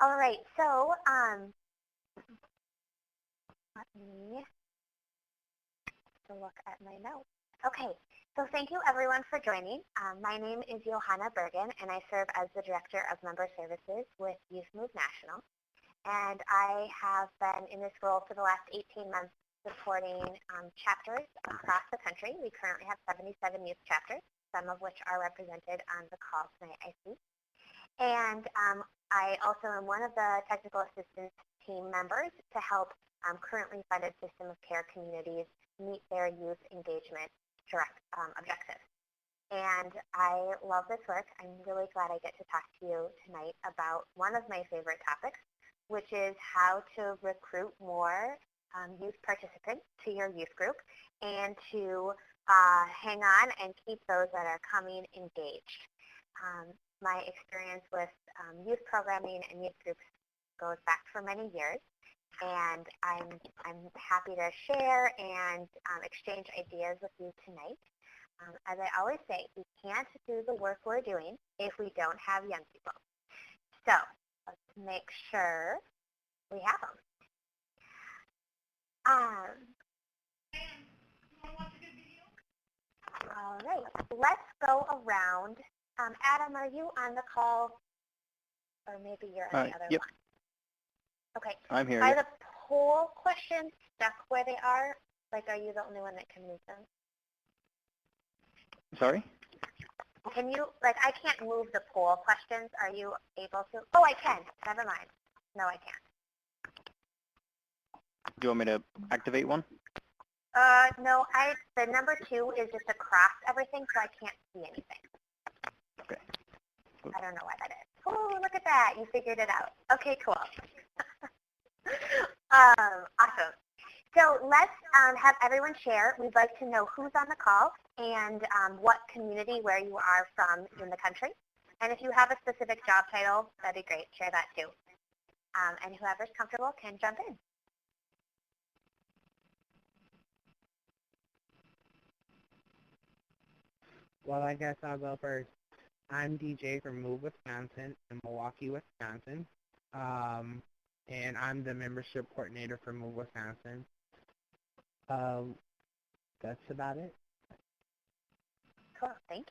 All right, so let me look at my notes. Okay, so thank you everyone for joining. My name is Johanna Bergen, and I serve as the Director of Member Services with Youth Move National. And I have been in this role for the last 18 months supporting chapters across the country. We currently have 77 youth chapters, some of which are represented on the call tonight, I see. And I also am one of the technical assistance team members to help currently funded system of care communities meet their youth engagement objectives. And I love this work. I'm really glad I get to talk to you tonight about one of my favorite topics, which is how to recruit more youth participants to your youth group and to hang on and keep those that are coming engaged. My experience with youth programming and youth groups goes back for many years, and I'm happy to share and exchange ideas with you tonight. As I always say, we can't do the work we're doing if we don't have young people. So let's make sure we have them. All right, let's go around. Adam, are you on the call? Or maybe you're on the other Yep. line. Okay. I'm here. Are Yep. the poll questions stuck where they are? Like, are you the only one that can move them? Sorry? Can you, like, I can't move the poll questions. Are you able to? Oh, I can. Never mind. No, I can't. Do you want me to activate one? No, the number 2 is just across everything, so I can't see anything. Okay. I don't know why that is. Oh, look at that. You figured it out. Okay, cool. Awesome. So let's have everyone share. We'd like to know who's on the call and what community where you are from in the country. And if you have a specific job title, that'd be great. Share that too. And whoever's comfortable can jump in. Well, I guess I'll go first. I'm DJ from Move Wisconsin in Milwaukee, Wisconsin. And I'm the membership coordinator for Move Wisconsin. That's about it. Cool, thank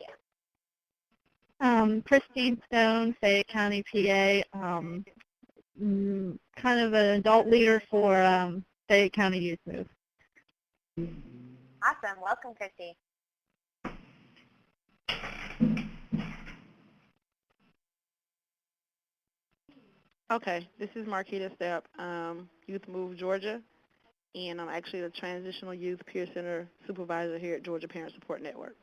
you. Christine Stone, Fayette County, PA. Kind of an adult leader for Fayette County Youth Move. Awesome, welcome, Christy. Okay, this is Marquita Stepp, Youth Move Georgia, and I'm actually the Transitional Youth Peer Center Supervisor here at Georgia Parent Support Network.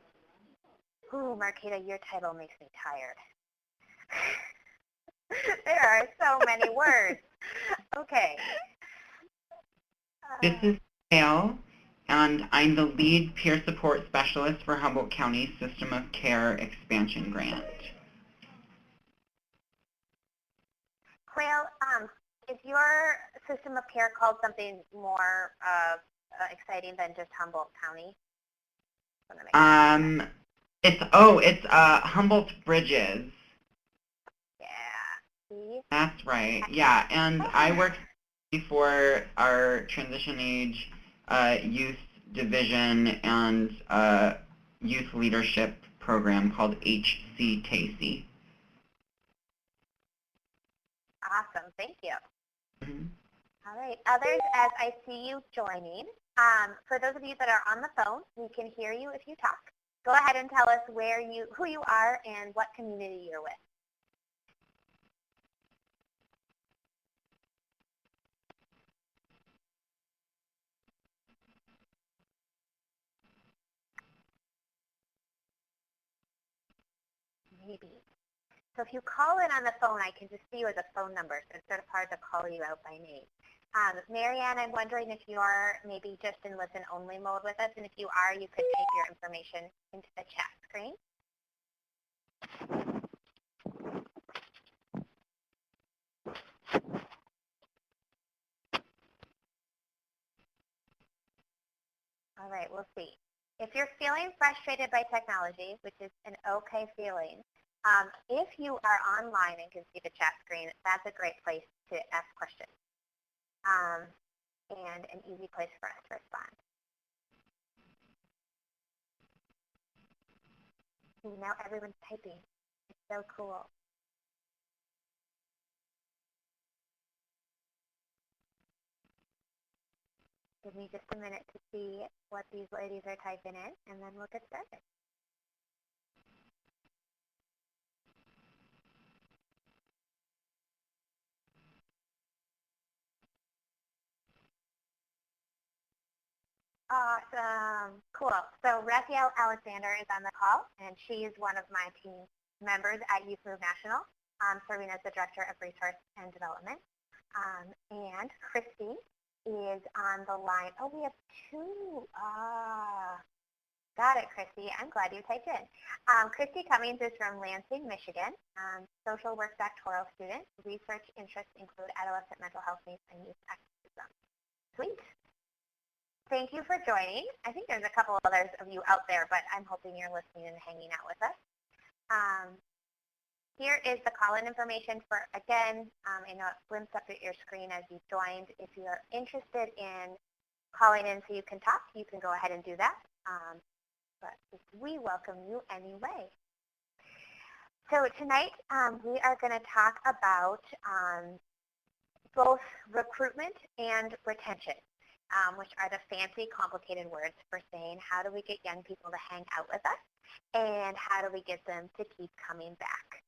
Ooh, Marquita, your title makes me tired. There are so many words. Okay. This is Gail, and I'm the lead peer support specialist for Humboldt County System of Care Expansion Grant. Quail, is your system of care called something more exciting than just Humboldt County? It's Humboldt Bridges. Yeah. See? That's right. Yeah, and I work for our transition age youth division and youth leadership program called HCTAC. Awesome. Thank you. Mm-hmm. All right. Others, as I see you joining, for those of you that are on the phone, we can hear you if you talk. Go ahead and tell us who you are and what community you're with. Maybe. So if you call in on the phone, I can just see you as a phone number, so it's sort of hard to call you out by name. Marianne, I'm wondering if you're maybe just in listen-only mode with us, and if you are, you could type your information into the chat screen. All right, we'll see. If you're feeling frustrated by technology, which is an okay feeling, If you are online and can see the chat screen, that's a great place to ask questions and an easy place for us to respond. See, now everyone's typing. It's so cool. Give me just a minute to see what these ladies are typing in, and then we'll get started. Awesome. Cool. So Raphael Alexander is on the call, and she is one of my team members at Youth Move National, serving as the Director of Resource and Development. And Christy is on the line. Oh, we have two. Got it, Christy. I'm glad you typed in. Christy Cummings is from Lansing, Michigan. Social work doctoral student. Research interests include adolescent mental health needs and youth activism. Sweet. Thank you for joining. I think there's a couple others of you out there, but I'm hoping you're listening and hanging out with us. Here is the call-in information for, again, I know it glimpsed up at your screen as you joined. If you're interested in calling in so you can talk, you can go ahead and do that. But we welcome you anyway. So tonight we are going to talk about both recruitment and retention. Which are the fancy, complicated words for saying how do we get young people to hang out with us and how do we get them to keep coming back.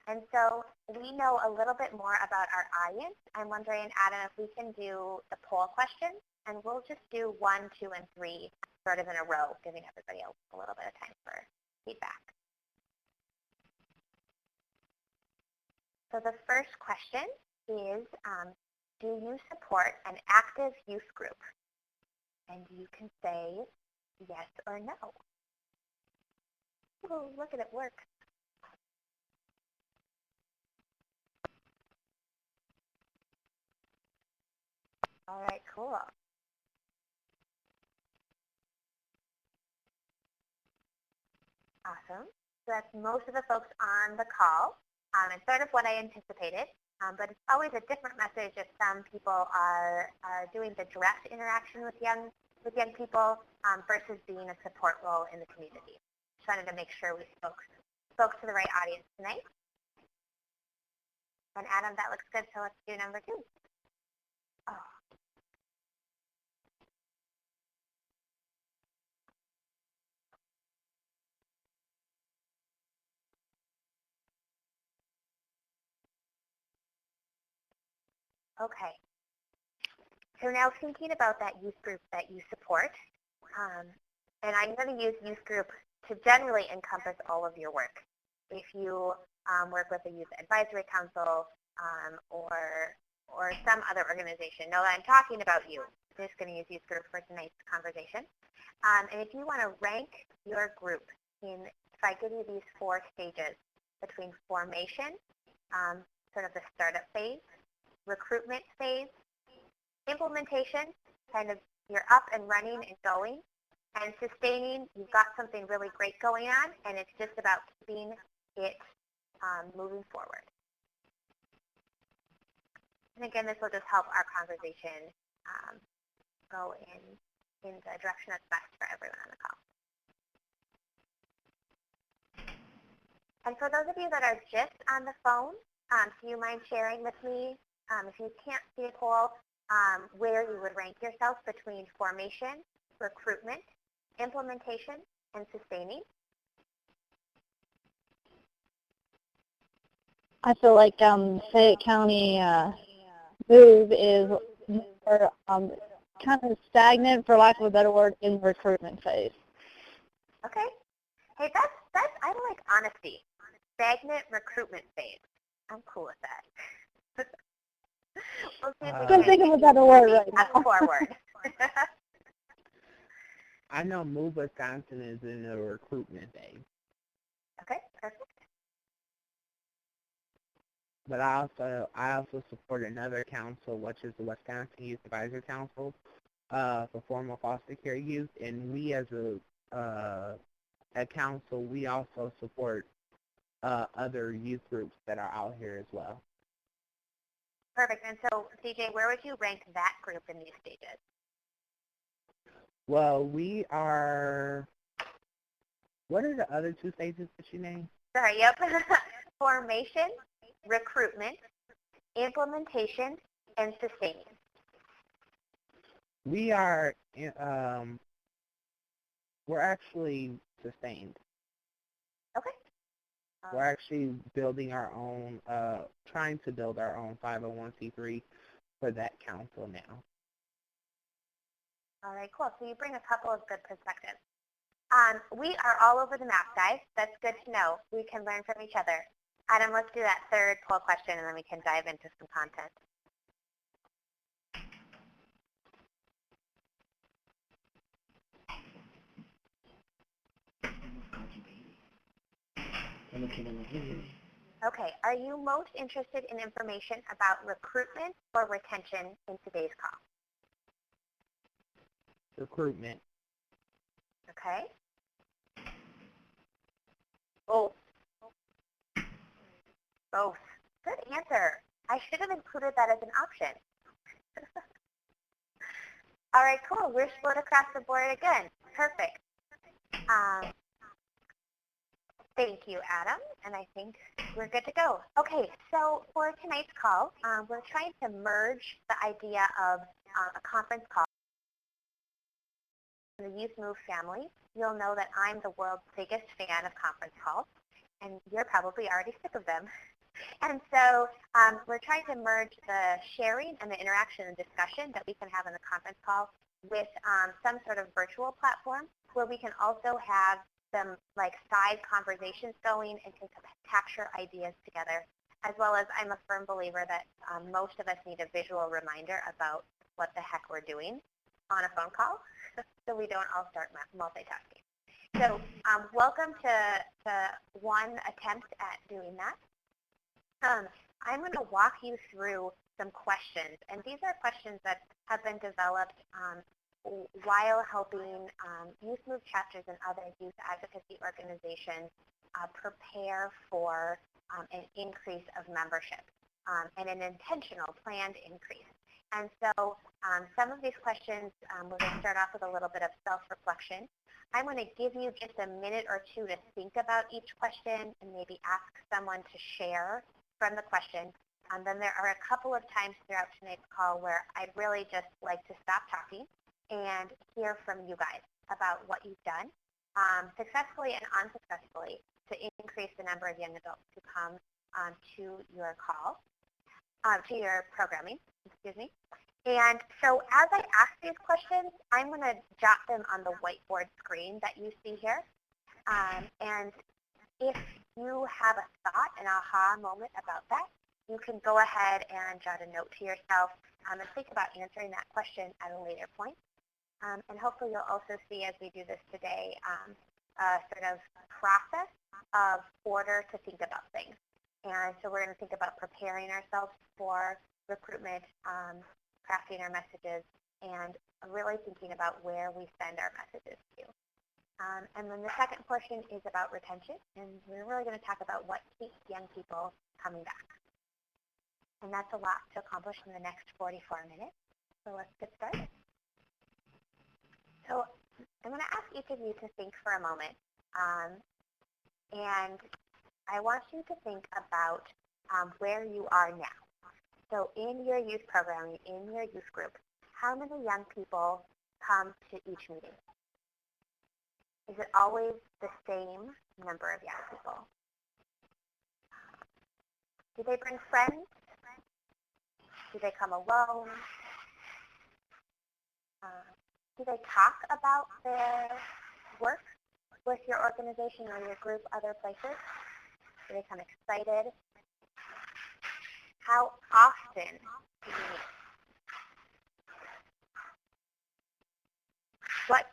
And so we know a little bit more about our audience. I'm wondering, Adam, if we can do the poll questions, and we'll just do 1, 2, and 3 sort of in a row, giving everybody a little bit of time for feedback. So the first question is, do you support an active youth group? And you can say yes or no. Oh, look at it work. All right, cool. Awesome. So that's most of the folks on the call. It's sort of what I anticipated. But it's always a different message if some people are doing the direct interaction with young people versus being a support role in the community. Just wanted to make sure we spoke to the right audience tonight. And Adam, that looks good, so let's do number 2. Oh. Okay. So now thinking about that youth group that you support, and I'm going to use youth group to generally encompass all of your work. If you work with a youth advisory council or some other organization, know that I'm talking about you. I'm just going to use youth group for tonight's conversation. And if you want to rank your group if I give you these 4 stages between formation, sort of the startup phase, recruitment phase, implementation, kind of you're up and running and going, and sustaining, you've got something really great going on, and it's just about keeping it moving forward. And again, this will just help our conversation go in the direction that's best for everyone on the call. And for those of you that are just on the phone, do you mind sharing with me, if you can't see a poll, where you would rank yourself between formation, recruitment, implementation, and sustaining? I feel like Fayette County move is more kind of stagnant, for lack of a better word, in the recruitment phase. Okay. Hey, that's I like honesty. Stagnant recruitment phase. I'm cool with that. We'll see if we Couldn't think of a better word right now. Forward. I know Move Wisconsin is in the recruitment phase. Okay, perfect. But I also support another council, which is the Wisconsin Youth Advisory Council for formal foster care youth, and we as a council, we also support other youth groups that are out here as well. Perfect. And so, CJ, where would you rank that group in these stages? Well, we are, what are the other two stages that you named? Sorry, yep. Formation, recruitment, implementation, and sustaining. We are, we're actually sustained. Okay. We're actually building our own, trying to build our own 501c3 for that council now. All right, cool. So you bring a couple of good perspectives. We are all over the map, guys. That's good to know. We can learn from each other. Adam, let's do that third poll question, and then we can dive into some content. Okay, are you most interested in information about recruitment or retention in today's call? Recruitment. Okay. Both. Both. Good answer. I should have included that as an option. All right, cool. We're split across the board again. Perfect. Thank you, Adam, and I think we're good to go. Okay, so for tonight's call, we're trying to merge the idea of a conference call in the Youth Move family. You'll know that I'm the world's biggest fan of conference calls, and you're probably already sick of them. And so we're trying to merge the sharing and the interaction and discussion that we can have in the conference call with some sort of virtual platform where we can also have some like side conversations going and can capture ideas together, as well as I'm a firm believer that most of us need a visual reminder about what the heck we're doing on a phone call so we don't all start multitasking. So welcome to one attempt at doing that. I'm going to walk you through some questions, and these are questions that have been developed while helping Youth Move chapters and other youth advocacy organizations prepare for an increase of membership and an intentional planned increase. And so some of these questions, we're going to start off with a little bit of self-reflection. I'm going to give you just a minute or two to think about each question and maybe ask someone to share from the question. Then there are a couple of times throughout tonight's call where I'd really just like to stop talking and hear from you guys about what you've done successfully and unsuccessfully to increase the number of young adults who come to your call, to your programming, excuse me. And so as I ask these questions, I'm going to jot them on the whiteboard screen that you see here. And if you have a thought, an aha moment about that, you can go ahead and jot a note to yourself and think about answering that question at a later point. And hopefully you'll also see as we do this today a sort of process of order to think about things. And so we're going to think about preparing ourselves for recruitment, crafting our messages, and really thinking about where we send our messages to. And then the second portion is about retention, and we're really going to talk about what keeps young people coming back. And that's a lot to accomplish in the next 44 minutes, so let's get started. So I'm going to ask each of you to think for a moment, and I want you to think about where you are now. So in your youth program, in your youth group, how many young people come to each meeting? Is it always the same number of young people? Do they bring friends? Do they come alone? Do they talk about their work with your organization or your group other places? Do they come excited? How often do you meet? What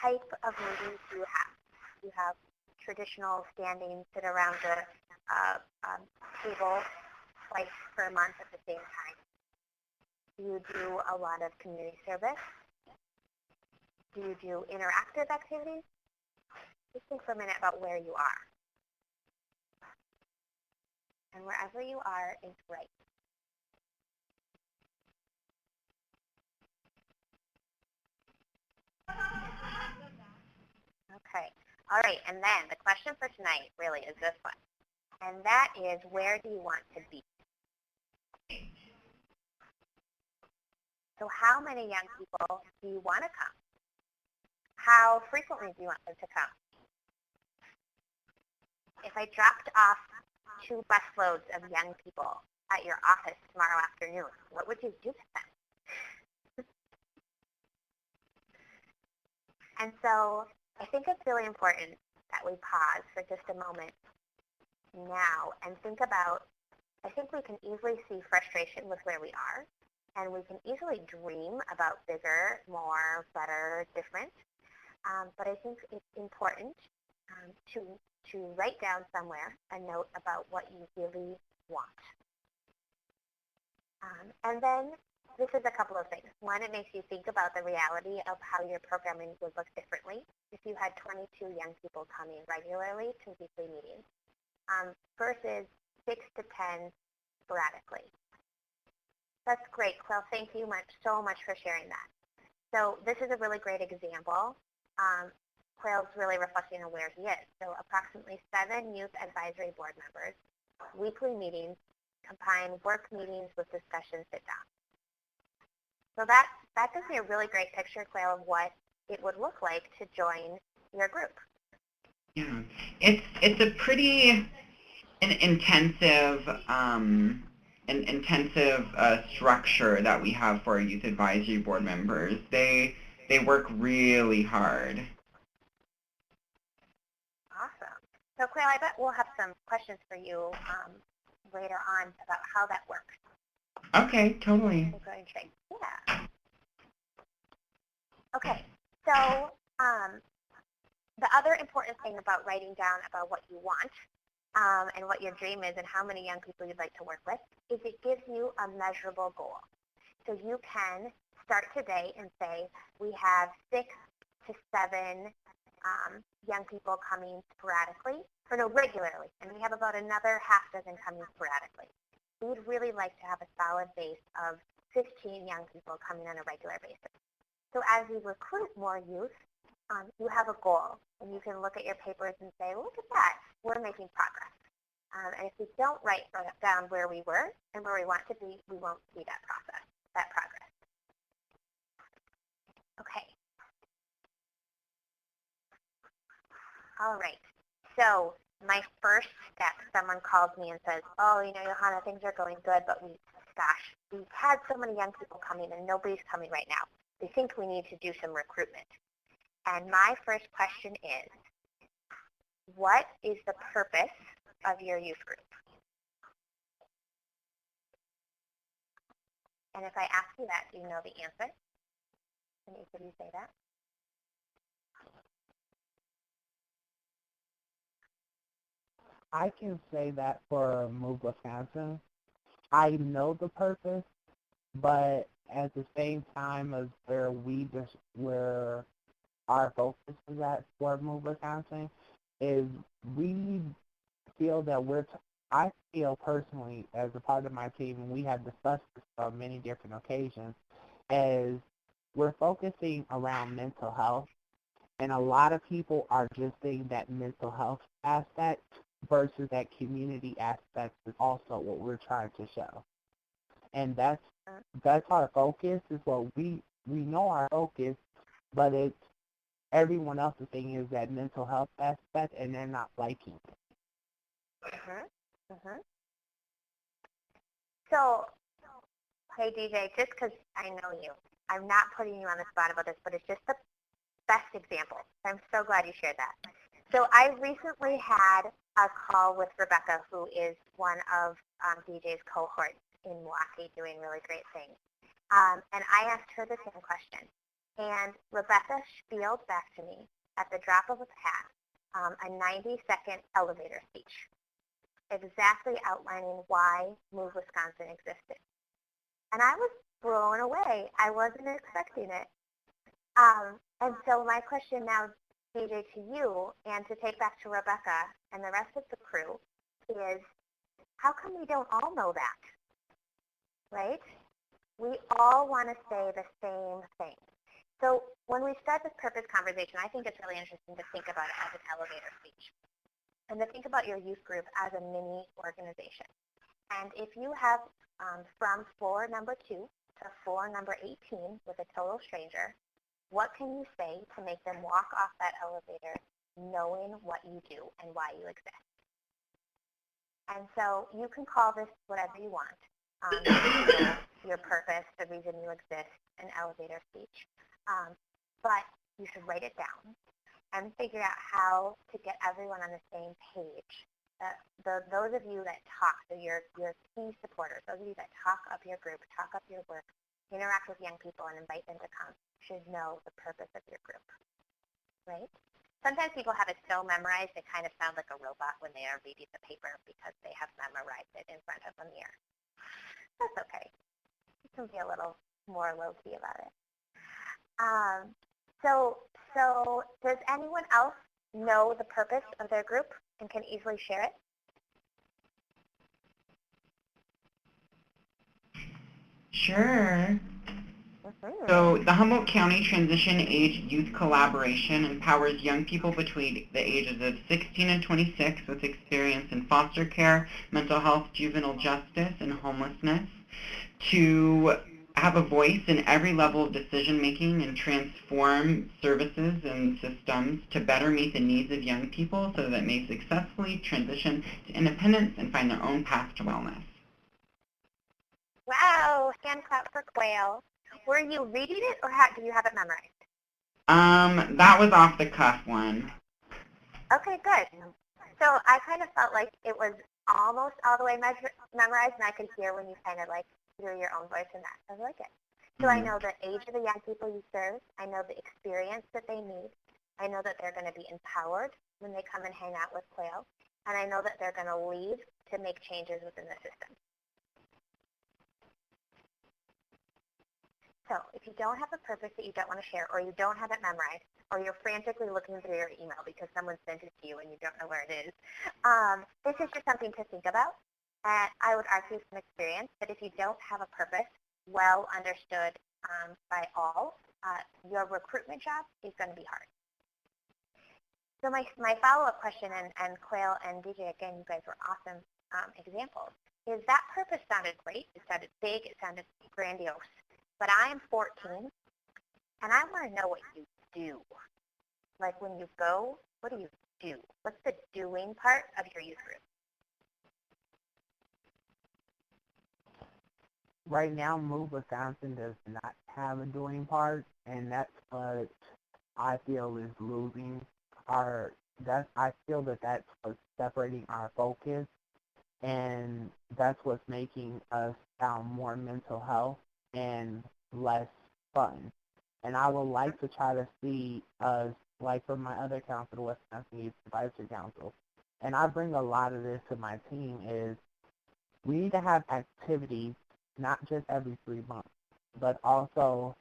type of meetings do you have? Do you have traditional standing, sit around the table twice per month at the same time? Do you do a lot of community service? Do you do interactive activities? Just think for a minute about where you are. and wherever you are is right. Okay. All right, and then the question for tonight really is this one, and that is, where do you want to be? So how many young people do you want to come? How frequently do you want them to come? If I dropped off 2 busloads of young people at your office tomorrow afternoon, what would you do with them? And so I think it's really important that we pause for just a moment now and think about, I think we can easily see frustration with where we are, and we can easily dream about bigger, more, better, different. But I think it's important to write down somewhere a note about what you really want. And then this is a couple of things. One, it makes you think about the reality of how your programming would look differently if you had 22 young people coming regularly to weekly meetings versus 6 to 10 sporadically. That's great, Quill. Thank you so much for sharing that. So this is a really great example. Quill's really reflecting on where he is. So approximately 7 youth advisory board members, weekly meetings, combine work meetings with discussion sit-down. So that gives me a really great picture, Quill, of what it would look like to join your group. Yeah, it's a pretty intensive structure that we have for our youth advisory board members. They work really hard. Awesome. So, Quill, I bet we'll have some questions for you later on about how that works. Okay, totally. Yeah. Okay, so the other important thing about writing down about what you want and what your dream is and how many young people you'd like to work with is it gives you a measurable goal. So you can start today and say, we have 6 to 7 young people coming regularly, and we have about another half dozen coming sporadically. We would really like to have a solid base of 15 young people coming on a regular basis. So as you recruit more youth, you have a goal, and you can look at your papers and say, look at that, we're making progress. And if we don't write down where we were and where we want to be, we won't see that progress. Okay. All right. So my first step, someone calls me and says, oh, Johanna, things are going good, but we've had so many young people coming and nobody's coming right now. They think we need to do some recruitment. And my first question is, what is the purpose of your youth group? And if I ask you that, do you know the answer? Can each of you say that? I can say that for Move Wisconsin. I know the purpose, but at the same time as where our focus is at for Move Wisconsin is we feel that I feel personally as a part of my team, and we have discussed this on many different occasions, as we're focusing around mental health, and a lot of people are just seeing that mental health aspect versus that community aspect is also what we're trying to show. And that's our focus, is what we know our focus, but it's everyone else's thing is that mental health aspect, and they're not liking it. So, hey DJ, just because I know you, I'm not putting you on the spot about this, but it's just the best example. I'm so glad you shared that. So I recently had a call with Rebecca, who is one of DJ's cohorts in Milwaukee doing really great things. And I asked her the same question. And Rebecca spieled back to me at the drop of a hat a 90-second elevator speech, exactly outlining why Move Wisconsin existed. And I was blown away. I wasn't expecting it. And so my question now, DJ, to you, and to take back to Rebecca and the rest of the crew, is How come we don't all know that, right? We all want to say the same thing. So when we start this purpose conversation, I think it's really interesting to think about it as an elevator speech and to think about your youth group as a mini organization. And if you have from floor number 2 to floor number 18 with a total stranger, what can you say to make them walk off that elevator knowing what you do and why you exist? And so you can call this whatever you want. Your purpose, the reason you exist, an elevator speech. But you should write it down and figure out how to get everyone on the same page. Those of you that talk, so your key supporters, those of you that talk up your group, talk up your work, interact with young people and invite them to come, should know the purpose of your group, right? Sometimes people have it so memorized they kind of sound like a robot when they are reading the paper because they have memorized it in front of a mirror. That's okay. You can be a little more low-key about it. So does anyone else know the purpose of their group and can easily share it? Sure. So the Humboldt County Transition Age Youth Collaboration empowers young people between the ages of 16 and 26 with experience in foster care, mental health, juvenile justice, and homelessness to have a voice in every level of decision making and transform services and systems to better meet the needs of young people so that they may successfully transition to independence and find their own path to wellness. Wow, hand clap for Quail. Were you reading it or do you have it memorized? That was off the cuff one. Okay, good. So I kind of felt like it was almost all the way memorized, and I could hear when you kind of like threw your own voice in that. I like it. So I know the age of the young people you serve. I know the experience that they need. I know that they're going to be empowered when they come and hang out with Quail. And I know that they're going to leave to make changes within the system. So if you don't have a purpose that you don't want to share, or you don't have it memorized, or you're frantically looking through your email because someone sent it to you and you don't know where it is, this is just something to think about. And I would argue from experience that if you don't have a purpose well understood by all, your recruitment job is going to be hard. So my follow-up question, and Quail and DJ, again, you guys were awesome examples, is that purpose sounded great. It sounded big. It sounded grandiose. But I am 14, and I want to know what you do. Like when you go, what do you do? What's the doing part of your youth group? Right now, Move Wisconsin does not have a doing part, and that's what I feel is losing our. I feel that's what's separating our focus, and that's what's making us sound more mental health and less fun. And I would like to try to see us, like for my other council, the Wisconsin Youth Advisory Council, and I bring a lot of this to my team, is we need to have activities not just every 3 months, but also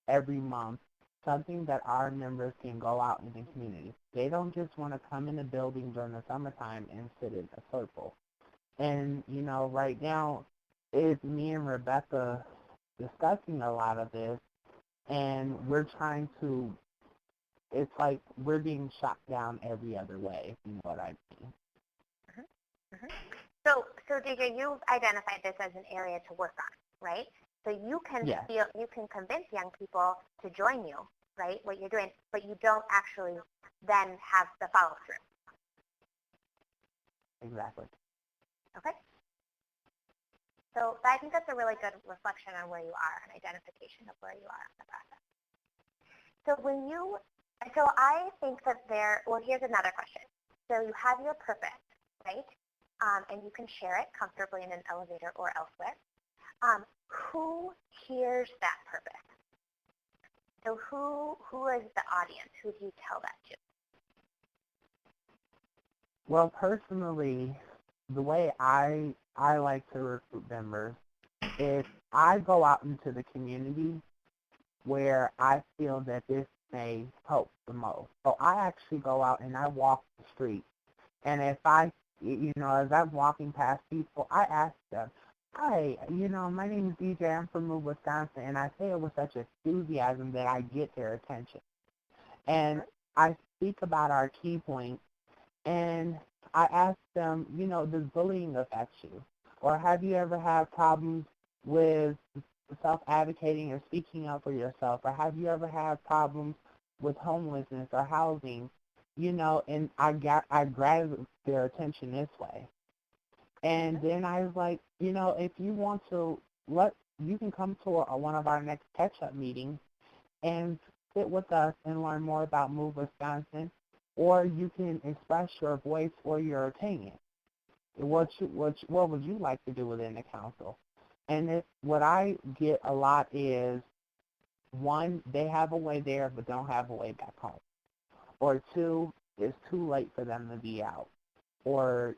every month, something that our members can go out in the community. They don't just want to come in the building during the summertime and sit in a circle. And, right now, it's me and Rebecca discussing a lot of this, and we're trying to, it's like we're being shot down every other way, if you know what I mean. So DJ, you've identified this as an area to work on, right? So you can you can convince young people to join you, right? What you're doing, but you don't actually then have the follow through. Exactly. Okay. So I think that's a really good reflection on where you are, an identification of where you are in the process. So I think that here's another question. So you have your purpose, right? And you can share it comfortably in an elevator or elsewhere. Who hears that purpose? So who is the audience? Who do you tell that to? Well, personally, the way I like to recruit members is I go out into the community where I feel that this may help the most. So I actually go out and I walk the street. And if I as I'm walking past people, I ask them, hi, my name is DJ, I'm from Move, Wisconsin, and I say it with such enthusiasm that I get their attention. And I speak about our key points, and I ask them, does bullying affect you? Or have you ever had problems with self-advocating or speaking up for yourself? Or have you ever had problems with homelessness or housing? And I grab their attention this way. And then I was like, if you want to, you can come to one of our next catch-up meetings and sit with us and learn more about Move Wisconsin, or you can express your voice or your opinion. What would you like to do within the council? And what I get a lot is, one, they have a way there but don't have a way back home. Or two, it's too late for them to be out. Or,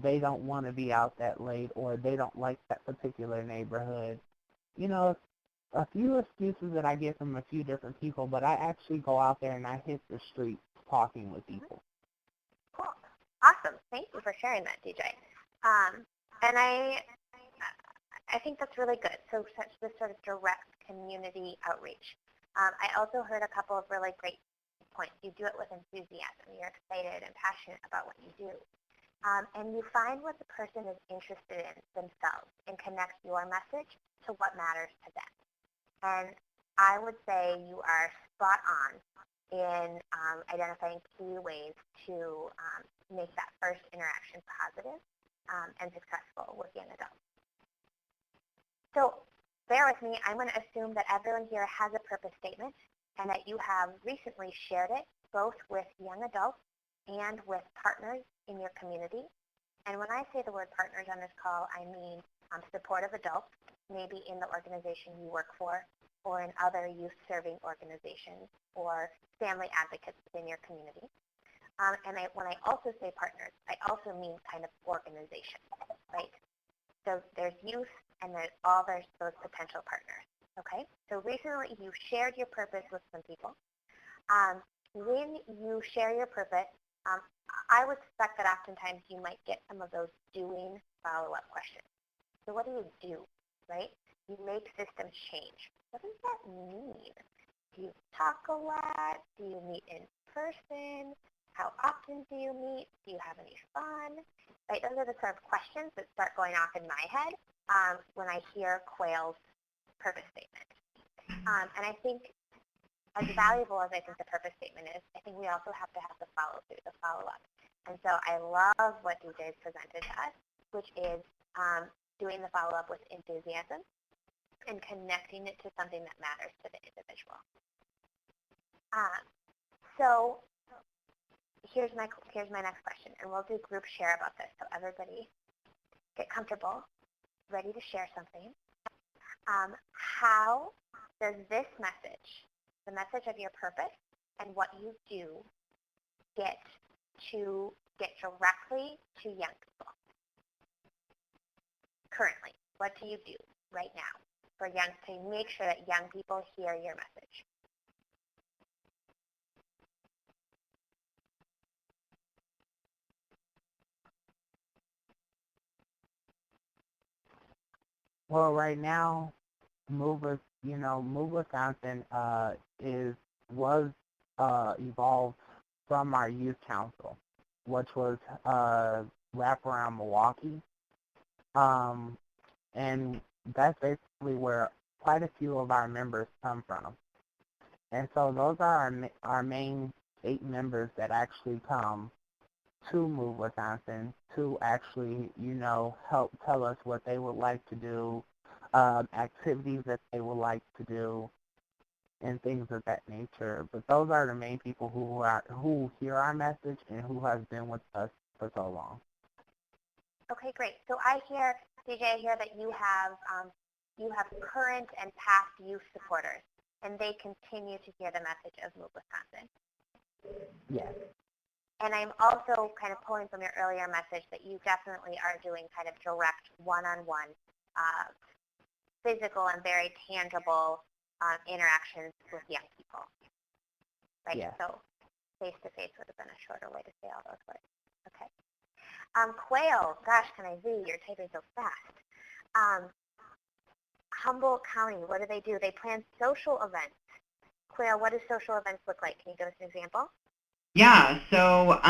they don't want to be out that late, or they don't like that particular neighborhood. A few excuses that I get from a few different people, but I actually go out there and I hit the streets talking with people. Cool. Awesome. Thank you for sharing that, DJ. And I think that's really good. So such this sort of direct community outreach. I also heard a couple of really great points. You do it with enthusiasm. You're excited and passionate about what you do. And you find what the person is interested in themselves and connect your message to what matters to them. And I would say you are spot on in identifying key ways to make that first interaction positive and successful with young adults. So bear with me. I'm going to assume that everyone here has a purpose statement and that you have recently shared it both with young adults and with partners in your community. And when I say the word partners on this call, I mean supportive adults, maybe in the organization you work for, or in other youth-serving organizations, or family advocates within your community. When I also say partners, I also mean kind of organization, right? So there's youth, and there's those potential partners, okay? So recently you shared your purpose with some people. When you share your purpose, I would suspect that oftentimes you might get some of those doing follow-up questions. So what do you do, right? You make systems change. What does that mean? Do you talk a lot? Do you meet in person? How often do you meet? Do you have any fun? Right? Those are the sort of questions that start going off in my head when I hear Quayle's purpose statement. And I think as valuable as I think the purpose statement is, I think we also have to have the follow-through, the follow-up. And so I love what DJ's presented to us, which is doing the follow-up with enthusiasm and connecting it to something that matters to the individual. So here's my next question, and we'll do group share about this, so everybody get comfortable, ready to share something. How does this message, the message of your purpose and what you do, get directly to young people? Currently, what do you do right now to make sure that young people hear your message? Well, right now, Move Wisconsin was evolved from our youth council, which was Wraparound Milwaukee, and that's basically where quite a few of our members come from. And so those are our main 8 members that actually come to Move Wisconsin to actually, help tell us what they would like to do, activities that they would like to do, and things of that nature. But those are the main people who hear our message and who have been with us for so long. Okay, great. So I hear, DJ, I hear that you have current and past youth supporters, and they continue to hear the message of Move Wisconsin. Yes. And I'm also kind of pulling from your earlier message that you definitely are doing kind of direct one-on-one, physical and very tangible interactions with young people, right? Yeah. So face-to-face would have been a shorter way to say all those words. Okay. Quail, gosh, can I see? You're typing so fast. Humboldt County, what do? They plan social events. Quail, what do social events look like? Can you give us an example? Yeah, so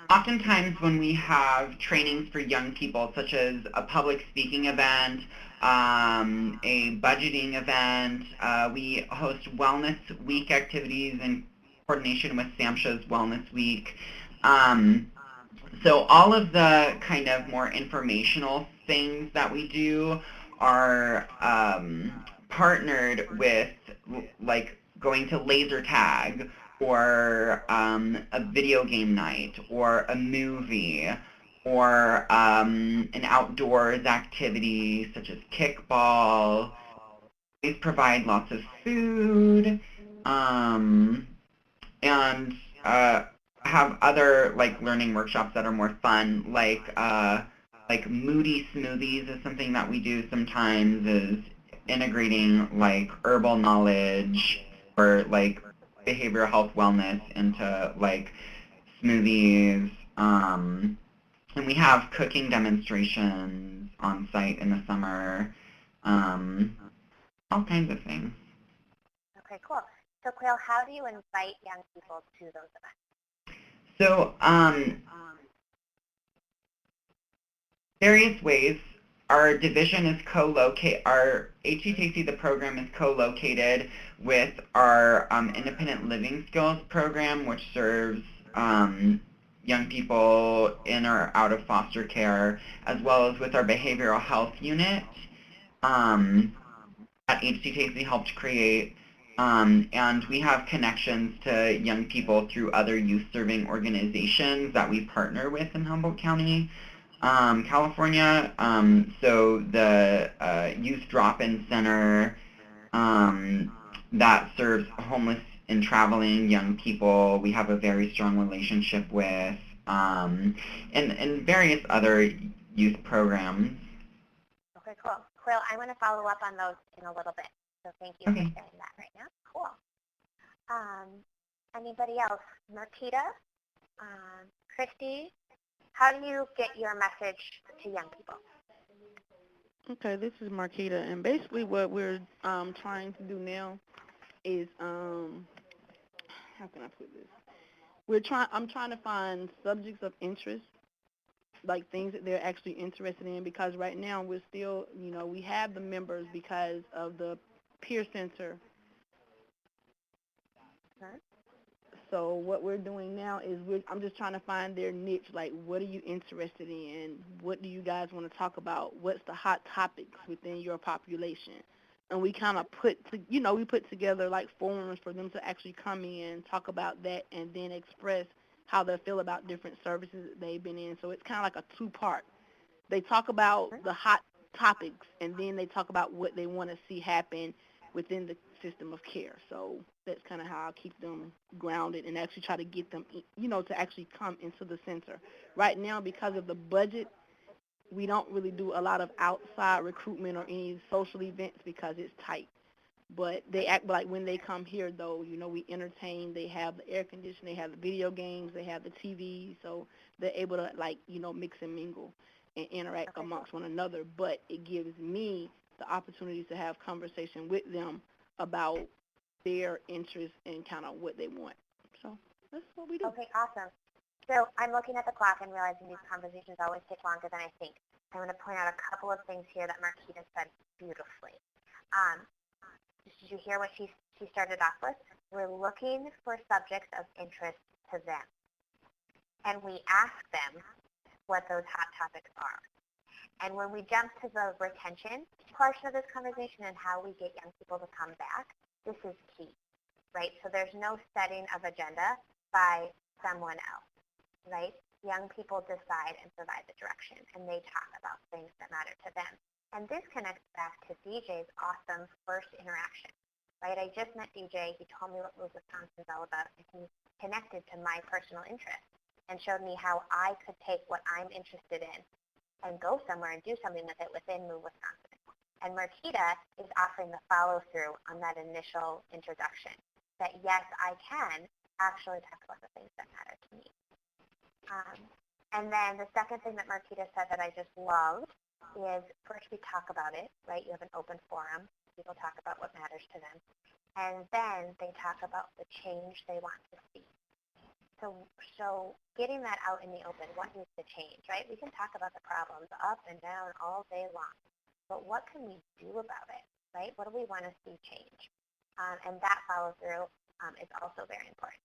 oftentimes when we have trainings for young people, such as a public speaking event, a budgeting event, we host Wellness Week activities in coordination with SAMHSA's Wellness Week. So all of the kind of more informational things that we do are partnered with, like, going to laser tag, or a video game night, or a movie, or an outdoors activity such as kickball. We provide lots of food, and have other like learning workshops that are more fun, like moody smoothies is something that we do sometimes, is integrating like herbal knowledge or like behavioral health wellness into like smoothies. And we have cooking demonstrations on site in the summer. All kinds of things. Okay, cool. So, Quail, how do you invite young people to those events? So, various ways. Our division is our HTTC, the program, is co-located with our Independent Living Skills program, which serves young people in or out of foster care, as well as with our behavioral health unit that HTTC helped create. And we have connections to young people through other youth-serving organizations that we partner with in Humboldt County, California. So the Youth Drop-In Center that serves homeless and traveling young people, we have a very strong relationship with, and various other youth programs. Okay, cool. Quail, I want to follow up on those in a little bit. So thank you for saying that right now. Cool. Anybody else? Marquita? Christy? How do you get your message to young people? Okay, this is Marquita, and basically what we're trying to do now is how can I put this? I'm trying to find subjects of interest, like things that they're actually interested in, because right now we're still, we have the members because of the peer center. Huh? So what we're doing now is I'm just trying to find their niche, like what are you interested in? What do you guys want to talk about? What's the hot topics within your population? And we kind of put together like forums for them to actually come in, talk about that, and then express how they feel about different services that they've been in. So it's kind of like a two-part. They talk about the hot topics, and then they talk about what they want to see happen within the system of care. So that's kind of how I keep them grounded and actually try to get them, to actually come into the center. Right now, because of the budget, we don't really do a lot of outside recruitment or any social events because it's tight. But they act like when they come here, though, we entertain. They have the air conditioning, they have the video games, they have the TV, so they're able to, mix and mingle and interact amongst one another. But it gives me the opportunity to have conversation with them about their interests and kind of what they want. So that's what we do. Okay, awesome. So I'm looking at the clock and realizing these conversations always take longer than I think. I want to point out a couple of things here that Marquita said beautifully. Did you hear what she started off with? We're looking for subjects of interest to them. And we ask them what those hot topics are. And when we jump to the retention portion of this conversation and how we get young people to come back, this is key, right? So there's no setting of agenda by someone else, right? Young people decide and provide the direction, and they talk about things that matter to them. And this connects back to DJ's awesome first interaction, right? I just met DJ. He told me what Move Wisconsin is all about, and he connected to my personal interest and showed me how I could take what I'm interested in and go somewhere and do something with it within Move Wisconsin. And Marquita is offering the follow-through on that initial introduction, that yes, I can actually talk about the things that matter to me. And then the second thing that Marquita said that I just loved is first we talk about it, right? You have an open forum. People talk about what matters to them. And then they talk about the change they want to see. So getting that out in the open, what needs to change, right? We can talk about the problems up and down all day long, but what can we do about it, right? What do we want to see change? And that follow through is also very important.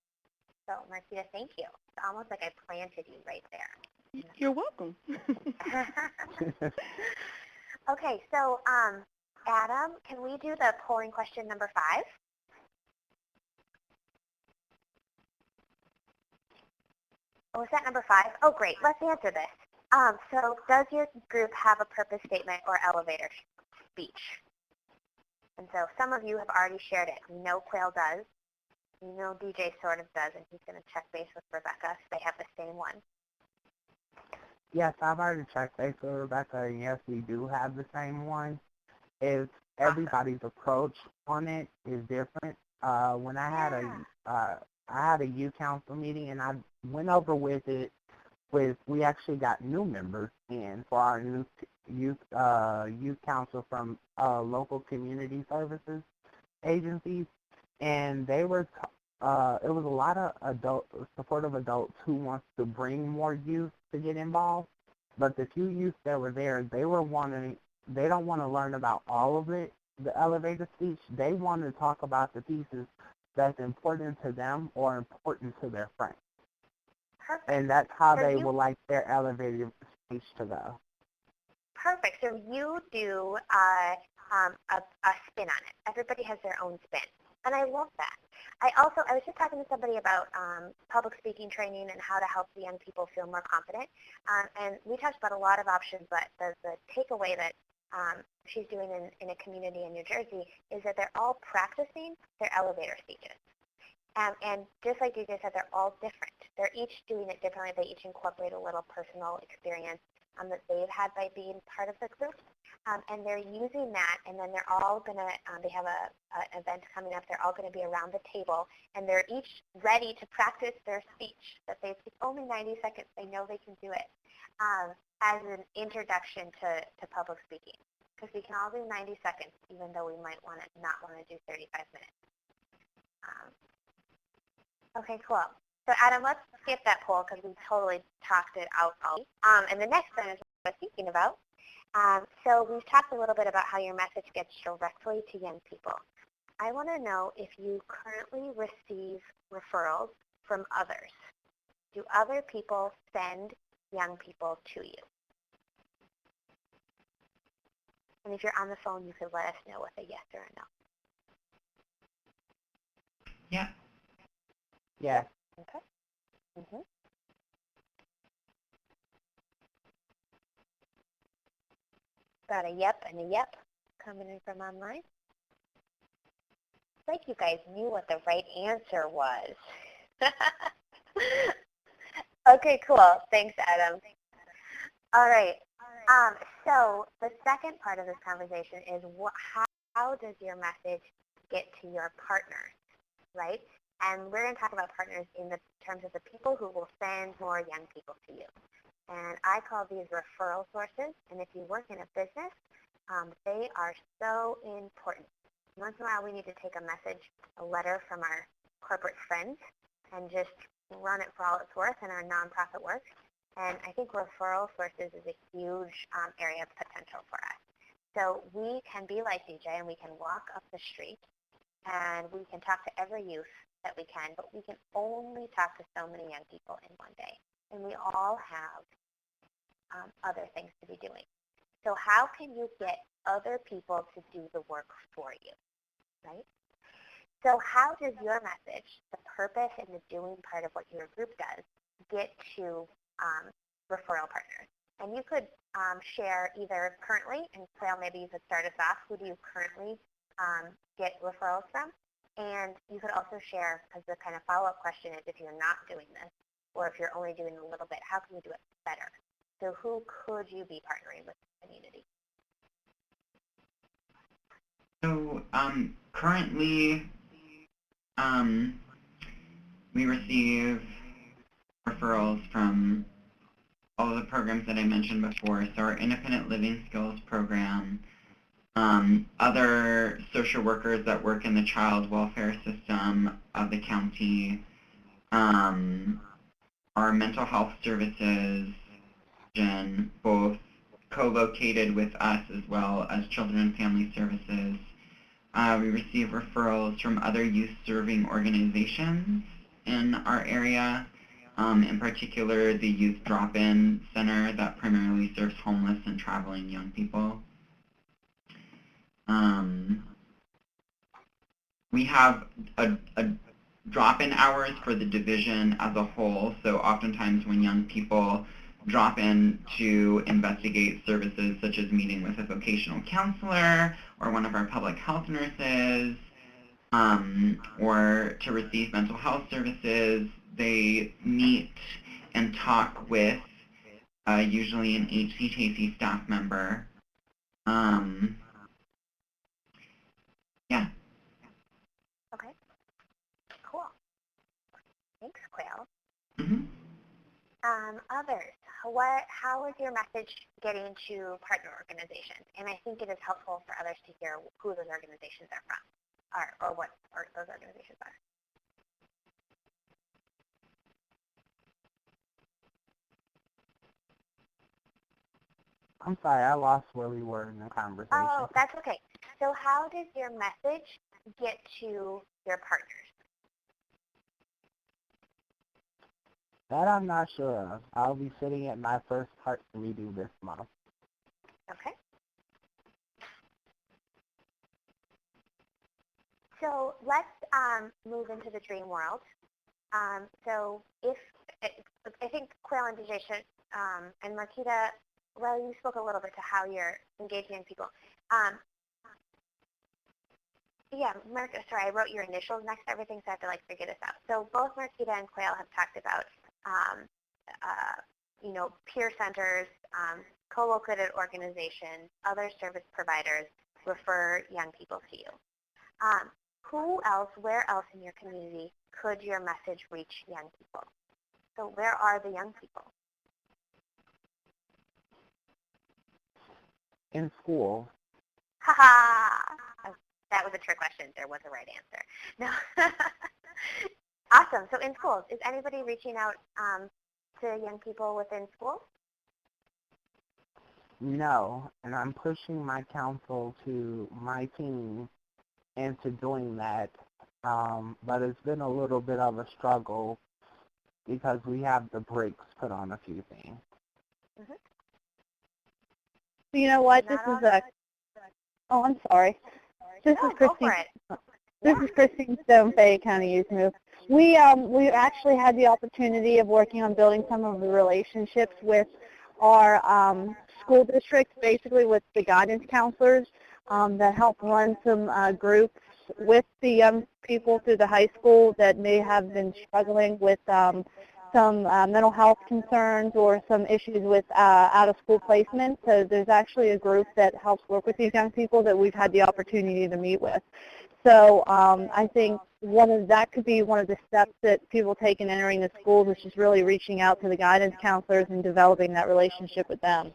So Marquita, thank you. It's almost like I planted you right there. You're welcome. Okay, so Adam, can we do the polling question number 5? Oh, is that number 5? Oh, great. Let's answer this. So does your group have a purpose statement or elevator speech? And so some of you have already shared it. We know Quail does. We know DJ sort of does, and he's going to check base with Rebecca. They have the same one. Yes, I've already checked base with Rebecca, and yes, we do have the same one. It's everybody's approach on it is different. When I had a youth council meeting, and I went over with it. We actually got new members in for our new youth council from local community services agencies, and they were it was a lot of supportive adults who wants to bring more youth to get involved, but the few youth that were there, they don't want to learn about all of it, the elevator speech. They want to talk about the pieces that's important to them or important to their friends. Perfect. And that's how they would like their elevator speech to go. Perfect. So you do a spin on it. Everybody has their own spin. And I love that. I was just talking to somebody about public speaking training and how to help the young people feel more confident. And we talked about a lot of options, but the takeaway that she's doing in a community in New Jersey is that they're all practicing their elevator speeches. And just like DJ said, they're all different. They're each doing it differently. They each incorporate a little personal experience that they've had by being part of the group. And they're using that, and then they're all going to, they have an event coming up. They're all going to be around the table, and they're each ready to practice their speech. That it's only 90 seconds. They know they can do it as an introduction to public speaking. Because we can all do 90 seconds, even though we might not want to do 35 minutes. Okay, cool. So Adam, let's skip that poll because we totally talked it out already. And the next thing is what I was thinking about. So we've talked a little bit about how your message gets directly to young people. I want to know if you currently receive referrals from others. Do other people send young people to you? And if you're on the phone, you could let us know with a yes or a no. Yeah. Yeah. Okay. Mm-hmm. Got a yep and a yep coming in from online. It's like you guys knew what the right answer was. Okay, cool. Thanks, Adam. All right. So the second part of this conversation is how does your message get to your partners, right? And we're going to talk about partners in the terms of the people who will send more young people to you. And I call these referral sources. And if you work in a business, they are so important. Once in a while, we need to take a letter from our corporate friends and just run it for all it's worth in our nonprofit work. And I think referral sources is a huge area of potential for us. So we can be like DJ and we can walk up the street and we can talk to every youth that we can, but we can only talk to so many young people in one day. And we all have other things to be doing. So how can you get other people to do the work for you, right? So how does your message, the purpose and the doing part of what your group does, get to referral partners? And you could share either currently, and Quail, maybe you could start us off, who do you currently get referrals from? And you could also share, because the kind of follow-up question is if you're not doing this, or if you're only doing a little bit, how can you do it better? So who could you be partnering with in the community? So currently we receive referrals from all of the programs that I mentioned before. So our independent living skills program, other social workers that work in the child welfare system of the county, our mental health services, and both co-located with us as well as Children and Family Services. We receive referrals from other youth-serving organizations in our area, in particular the Youth Drop-In Center that primarily serves homeless and traveling young people. We have a drop-in hours for the division as a whole, so oftentimes when young people drop in to investigate services such as meeting with a vocational counselor or one of our public health nurses, or to receive mental health services, they meet and talk with usually an HCTC staff member. Yeah. Okay. Cool. Thanks, Quail. Mm-hmm. Others, how is your message getting to partner organizations? And I think it is helpful for others to hear who those organizations are from, or what those organizations are. I'm sorry, I lost where we were in the conversation. Oh, that's okay. So how does your message get to your partners? That I'm not sure of. I'll be sitting at my first heart redo this month. Okay. So let's move into the dream world. So I think Quail and DJ should, and Marquita, well, you spoke a little bit to how you're engaging young people. Yeah, sorry, I wrote your initials next to everything, so I have to figure this out. So both Marquita and Quail have talked about, peer centers, co-located organizations, other service providers refer young people to you. Who else, where else in your community could your message reach young people? So where are the young people? In school. Ha-ha! That was a trick question. There was a right answer. No. Awesome. So in schools, is anybody reaching out to young people within schools? No, and I'm pushing my counsel to my team into doing that, but it's been a little bit of a struggle because we have the brakes put on a few things. Mm-hmm. You know what? This is a. Oh, I'm sorry. This is Christine. This is Christine Stone, Fayette County Youth Move. We actually had the opportunity of working on building some of the relationships with our school districts, basically with the guidance counselors that help run some groups with the young people through the high school that may have been struggling with some mental health concerns or some issues with out-of-school placement. So there's actually a group that helps work with these young people that we've had the opportunity to meet with. So I think that could be one of the steps that people take in entering the schools, is just really reaching out to the guidance counselors and developing that relationship with them.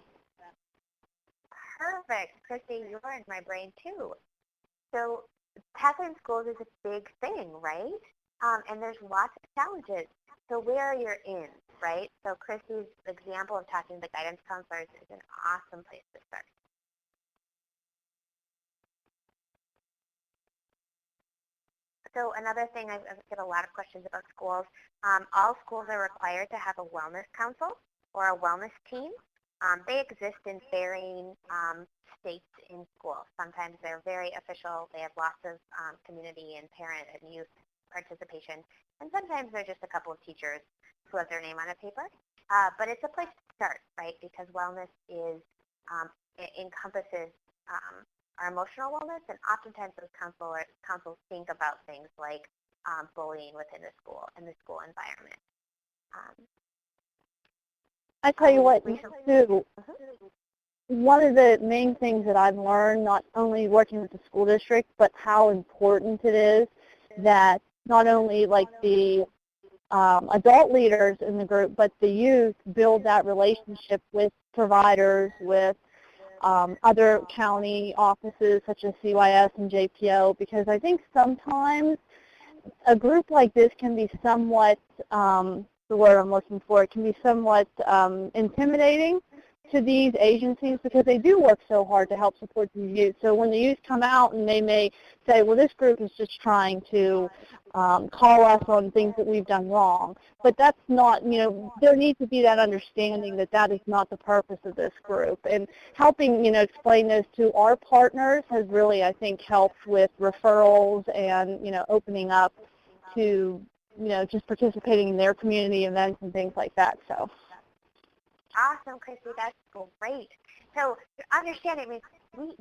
Perfect. Christy, you are in my brain too. So tackling schools is a big thing, right? And there's lots of challenges. So where are your ins, right? So Christy's example of talking to the guidance counselors is an awesome place to start. So another thing, I get a lot of questions about schools. All schools are required to have a wellness council or a wellness team. They exist in varying states in schools. Sometimes they're very official. They have lots of community and parent and youth participation. And sometimes they're just a couple of teachers who have their name on a paper. But it's a place to start, right? Because wellness it encompasses our emotional wellness, and oftentimes those councils think about things like bullying within the school and the school environment. I tell you what, too, one of the main things that I've learned, not only working with the school district, but how important it is that not only the adult leaders in the group, but the youth build that relationship with providers, with other county offices such as CYS and JPO, because I think sometimes a group like this can be somewhat, the word I'm looking for, it can be somewhat intimidating to these agencies because they do work so hard to help support the youth. So when the youth come out and they may say, well, this group is just trying to call us on things that we've done wrong. But that's not, there needs to be that understanding that that is not the purpose of this group. And helping, explain this to our partners has really, I think, helped with referrals and, opening up to, just participating in their community events and things like that. So. Awesome, Christy. That's great. So understanding,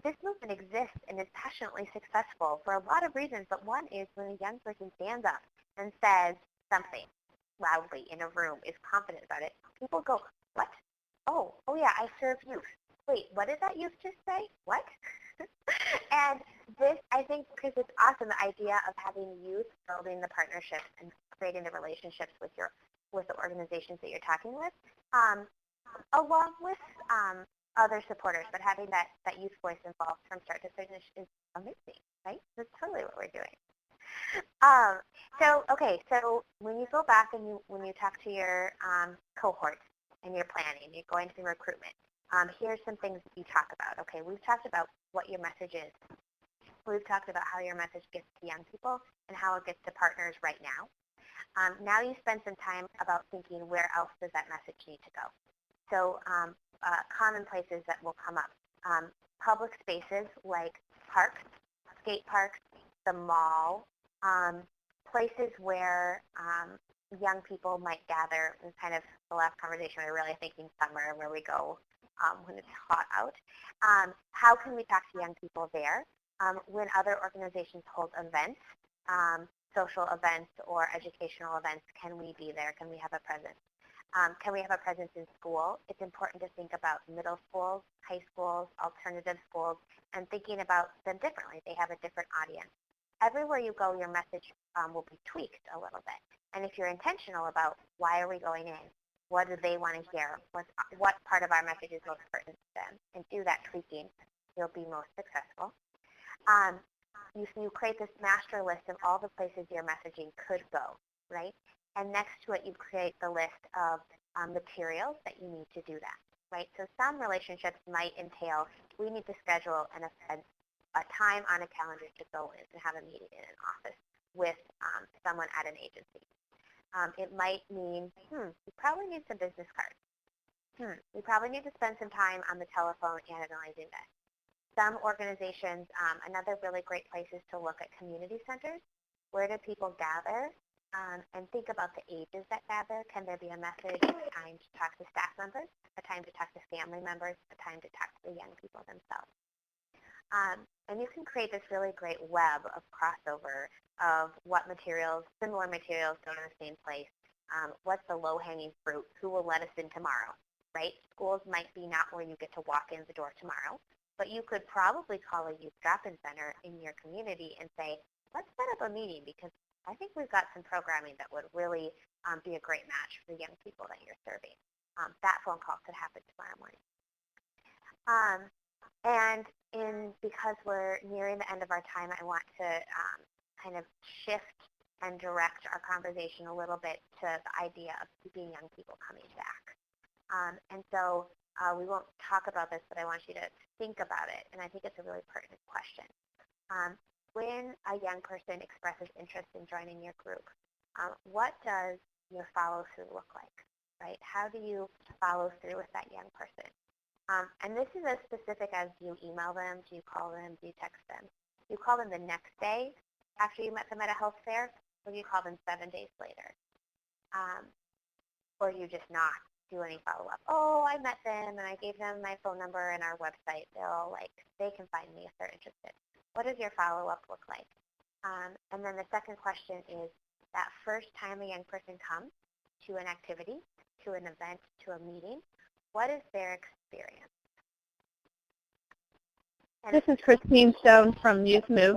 this movement exists and is passionately successful for a lot of reasons, but one is when a young person stands up and says something loudly in a room, is confident about it, people go, what? Oh yeah, I serve youth. Wait, what did that youth just say? What? And this, I think, because it's awesome, the idea of having youth building the partnerships and creating the relationships with the organizations that you're talking with, along with other supporters, but having that youth voice involved from start to finish is amazing, right? That's totally what we're doing. So when you go back and when you talk to your cohorts and you're planning, you're going through recruitment, here's some things that you talk about. Okay, we've talked about what your message is. We've talked about how your message gets to young people and how it gets to partners right now. Now you spend some time about thinking where else does that message need to go. So common places that will come up. Public spaces like parks, skate parks, the mall, places where young people might gather. And kind of the last conversation, we were really thinking summer, where we go when it's hot out. How can we talk to young people there? When other organizations hold events, social events or educational events, can we be there? Can we have a presence? Can we have a presence in school? It's important to think about middle schools, high schools, alternative schools, and thinking about them differently. They have a different audience. Everywhere you go, your message will be tweaked a little bit. And if you're intentional about why are we going in, what do they want to hear, what part of our message is most pertinent to them, and do that tweaking, you'll be most successful. You create this master list of all the places your messaging could go, right? And next to it, you create the list of materials that you need to do that, right? So some relationships might entail, we need to schedule an event, a time on a calendar to go in and have a meeting in an office with someone at an agency. It might mean, we probably need some business cards. We probably need to spend some time on the telephone analyzing this. Some organizations, another really great place is to look at community centers. Where do people gather? And think about the ages that gather. Can there be a message, a time to talk to staff members, a time to talk to family members, a time to talk to the young people themselves? And you can create this really great web of crossover of what materials, similar materials go to the same place. What's the low-hanging fruit? Who will let us in tomorrow, right? Schools might be not where you get to walk in the door tomorrow, but you could probably call a youth drop-in center in your community and say, let's set up a meeting because I think we've got some programming that would really be a great match for the young people that you're serving. That phone call could happen tomorrow morning. Because we're nearing the end of our time, I want to kind of shift and direct our conversation a little bit to the idea of keeping young people coming back. And so we won't talk about this, but I want you to think about it, and I think it's a really pertinent question. When a young person expresses interest in joining your group, what does your follow-through look like, right? How do you follow through with that young person? And this is as specific as, do you email them, do you call them, do you text them? Do you call them the next day after you met them at a health fair, or do you call them 7 days later? Or you just not do any follow-up. Oh, I met them and I gave them my phone number and our website. They can find me if they're interested. What does your follow-up look like? And then the second question is that first time a young person comes to an activity, to an event, to a meeting, what is their experience? And this is Christine Stone from Youth Move.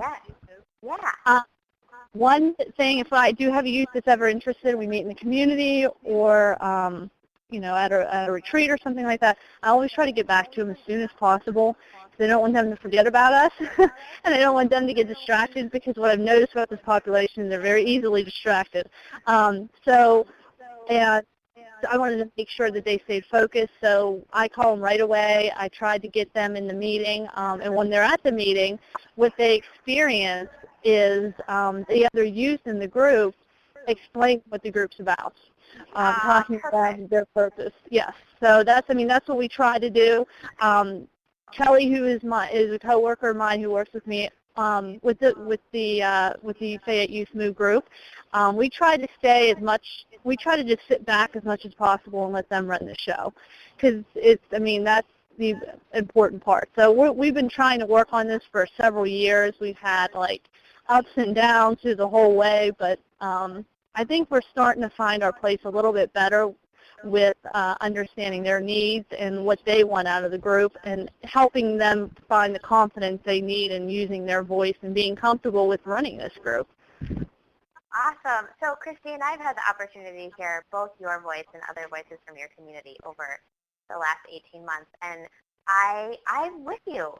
Yeah. One thing, if I do have a youth that's ever interested, we meet in the community or, at a retreat or something like that, I always try to get back to them as soon as possible. I don't want them to forget about us, and I don't want them to get distracted, because what I've noticed about this population, they're very easily distracted. And I wanted to make sure that they stayed focused, so I call them right away. I tried to get them in the meeting, and when they're at the meeting, what they experience is the other youth in the group explain what the group's about, talking about their purpose. Yes, so that's what we try to do. Kelly, who is a coworker of mine who works with me with the Fayette Youth Move group, we try to just sit back as much as possible and let them run the show, because that's the important part. So we've been trying to work on this for several years. We've had ups and downs through the whole way, but I think we're starting to find our place a little bit better with understanding their needs and what they want out of the group, and helping them find the confidence they need in using their voice and being comfortable with running this group. Awesome. So, Christine, I've had the opportunity to hear both your voice and other voices from your community over the last 18 months, and I'm with you.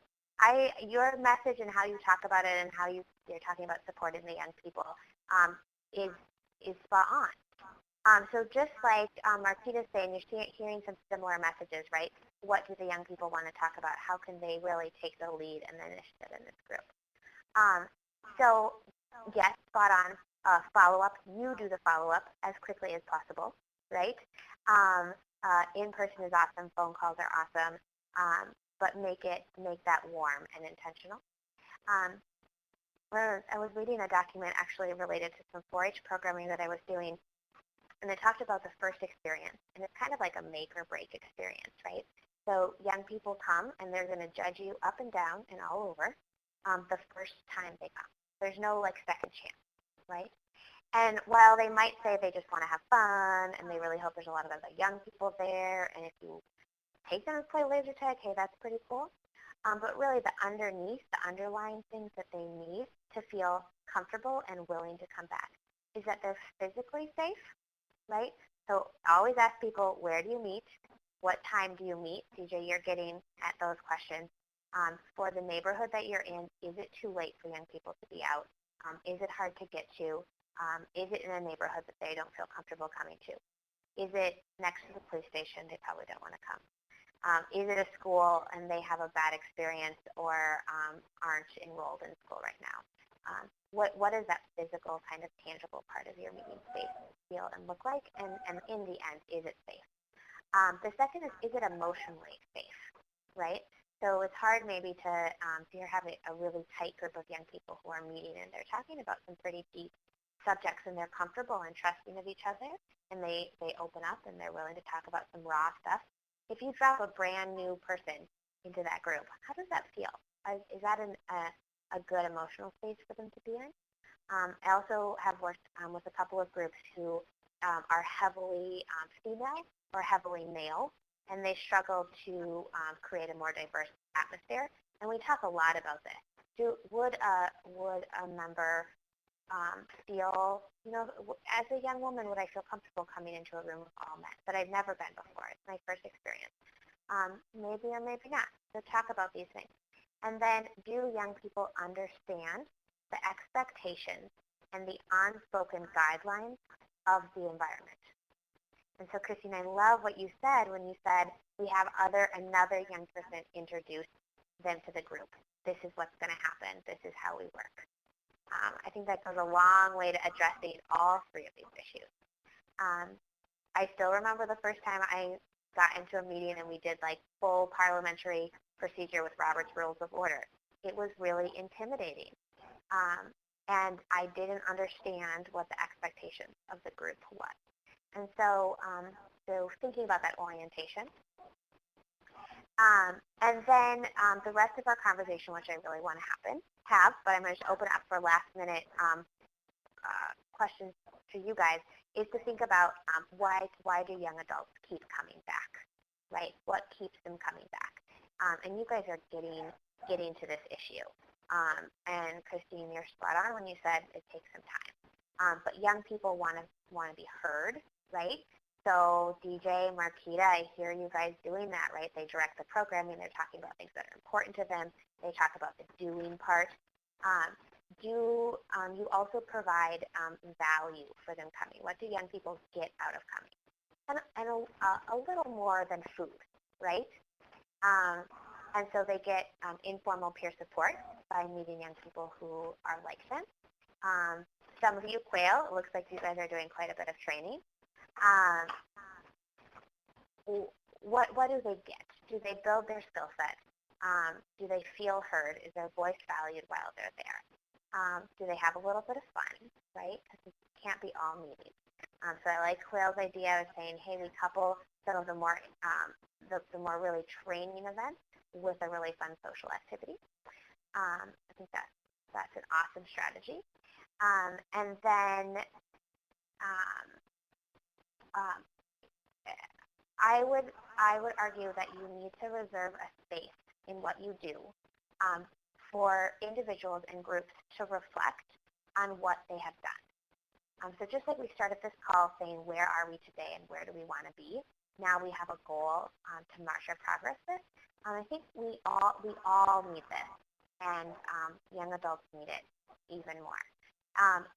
Your message and how you talk about it and how you're talking about supporting the young people is spot on. So just like Marquita's saying, you're hearing some similar messages, right? What do the young people want to talk about? How can they really take the lead and the initiative in this group? So yes, spot on. Follow-up, you do the follow-up as quickly as possible, right? In-person is awesome, phone calls are awesome, but make that warm and intentional. I was reading a document actually related to some 4-H programming that I was doing, and it talked about the first experience, and it's kind of like a make or break experience, right? So young people come, and they're going to judge you up and down and all over the first time they come. There's no second chance, right? And while they might say they just want to have fun, and they really hope there's a lot of other young people there, and if you take them to play laser tag, hey, that's pretty cool. But really the underlying things that they need to feel comfortable and willing to come back is that they're physically safe, right? So always ask people, where do you meet? What time do you meet? CJ, you're getting at those questions. For the neighborhood that you're in, is it too late for young people to be out? Is it hard to get to? Is it in a neighborhood that they don't feel comfortable coming to? Is it next to the police station? They probably don't want to come. Is it a school and they have a bad experience or aren't enrolled in school right now? What does that physical kind of tangible part of your meeting space feel and look like? And in the end, is it safe? The second is it emotionally safe, right? So it's hard maybe to, if you're having a really tight group of young people who are meeting and they're talking about some pretty deep subjects and they're comfortable and trusting of each other and they open up and they're willing to talk about some raw stuff. If you drop a brand new person into that group, how does that feel? Is that a good emotional space for them to be in? I also have worked with a couple of groups who are heavily female or heavily male, and they struggle to create a more diverse atmosphere. And we talk a lot about this. Would a member feel, as a young woman, would I feel comfortable coming into a room with all men? But I've never been before. It's my first experience. Maybe or maybe not. So talk about these things. And then do young people understand the expectations and the unspoken guidelines of the environment? And so, Christine, I love what you said when you said we have another young person introduce them to the group. This is what's going to happen. This is how we work. I think that goes a long way to addressing all three of these issues. I still remember the first time I got into a meeting and we did full parliamentary procedure with Robert's Rules of Order. It was really intimidating. And I didn't understand what the expectations of the group was. And so, thinking about that orientation. And then the rest of our conversation, which I really want to have, but I'm going to open up for last minute questions to you guys, is to think about why do young adults keep coming back, right? What keeps them coming back? And you guys are getting to this issue. And Christine, you're spot on when you said it takes some time. But young people want to be heard, right? So DJ, Marquita, I hear you guys doing that, right? They direct the programming. They're talking about things that are important to them. They talk about the doing part. You also provide value for them coming? What do young people get out of coming? And a little more than food, right? And so they get informal peer support by meeting young people who are like them. Some of you quail. It looks like you guys are doing quite a bit of training. What do they get? Do they build their skill set? Do they feel heard? Is their voice valued while they're there? Do they have a little bit of fun, right? Because it can't be all meetings. So I like Quail's idea of saying, hey, we couple some of the more really training events with a really fun social activity. I think that's an awesome strategy. And then I would argue that you need to reserve a space in what you do for individuals and groups to reflect on what they have done. So just like we started this call saying, where are we today and where do we want to be? Now we have a goal to march our progress with. I think we all need this, and young adults need it even more.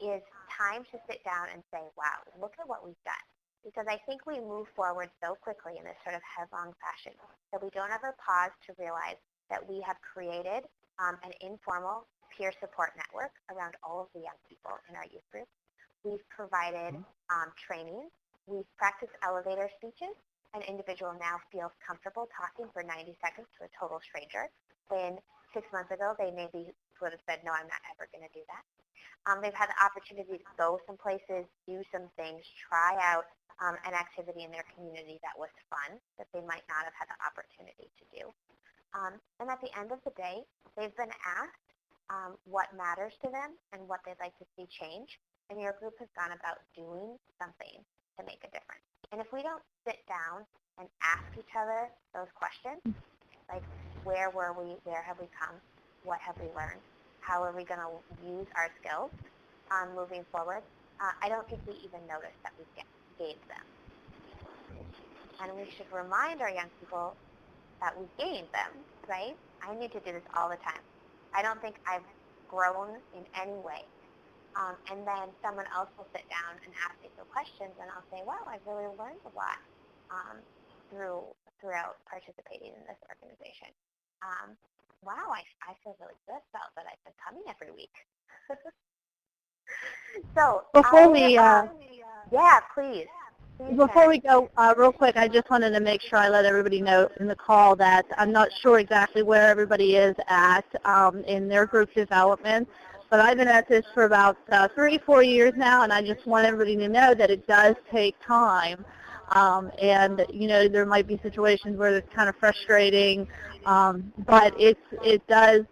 Is time to sit down and say, wow, look at what we've done. Because I think we move forward so quickly in this sort of headlong fashion that we don't ever pause to realize that we have created an informal peer support network around all of the young people in our youth group. We've provided training. We've practiced elevator speeches. An individual now feels comfortable talking for 90 seconds to a total stranger, when 6 months ago they maybe would have said, no, I'm not ever going to do that. They've had the opportunity to go some places, do some things, try out an activity in their community that was fun, that they might not have had the opportunity to do. And at the end of the day, they've been asked what matters to them and what they'd like to see change, and your group has gone about doing something to make a difference. And if we don't sit down and ask each other those questions, like where were we, where have we come, what have we learned, how are we going to use our skills moving forward, I don't think we even notice that we've gained them. And we should remind our young people that we've gained them, right? I need to do this all the time. I don't think I've grown in any way. And then someone else will sit down and ask me some questions, and I'll say, wow, I've really learned a lot throughout participating in this organization. Wow, I feel really good about that I've been coming every week. So Before please. Before we go, real quick, I just wanted to make sure I let everybody know in the call that I'm not sure exactly where everybody is at in their group development, but I've been at this for about 3-4 years now, and I just want everybody to know that it does take time. And, you know, there might be situations where it's kind of frustrating, but it does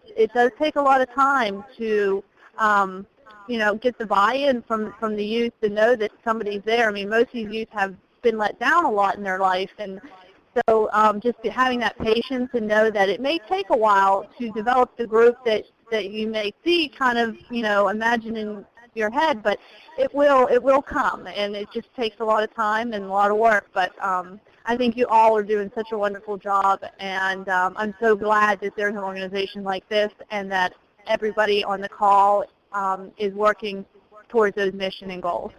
take a lot of time to you know, get the buy-in from the youth to know that somebody's there. I mean, most of these youth have been let down a lot in their life, and so just having that patience and know that it may take a while to develop the group that you may see kind of, you know, imagine in your head, but it will come, and it just takes a lot of time and a lot of work. But I think you all are doing such a wonderful job, and I'm so glad that there's an organization like this and that everybody on the call is working towards those mission and goals.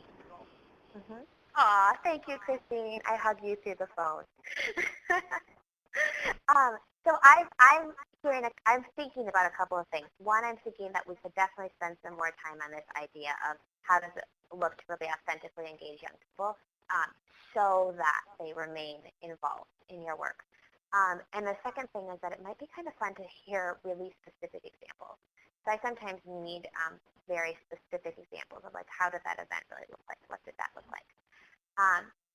Mm-hmm. Aw, thank you, Christine. I hug you through the phone. So I'm thinking about a couple of things. One, I'm thinking that we could definitely spend some more time on this idea of how does it look to really authentically engage young people so that they remain involved in your work. And the second thing is that it might be kind of fun to hear really specific examples. So I sometimes need very specific examples of, like, how did that event really look like? What did that look like?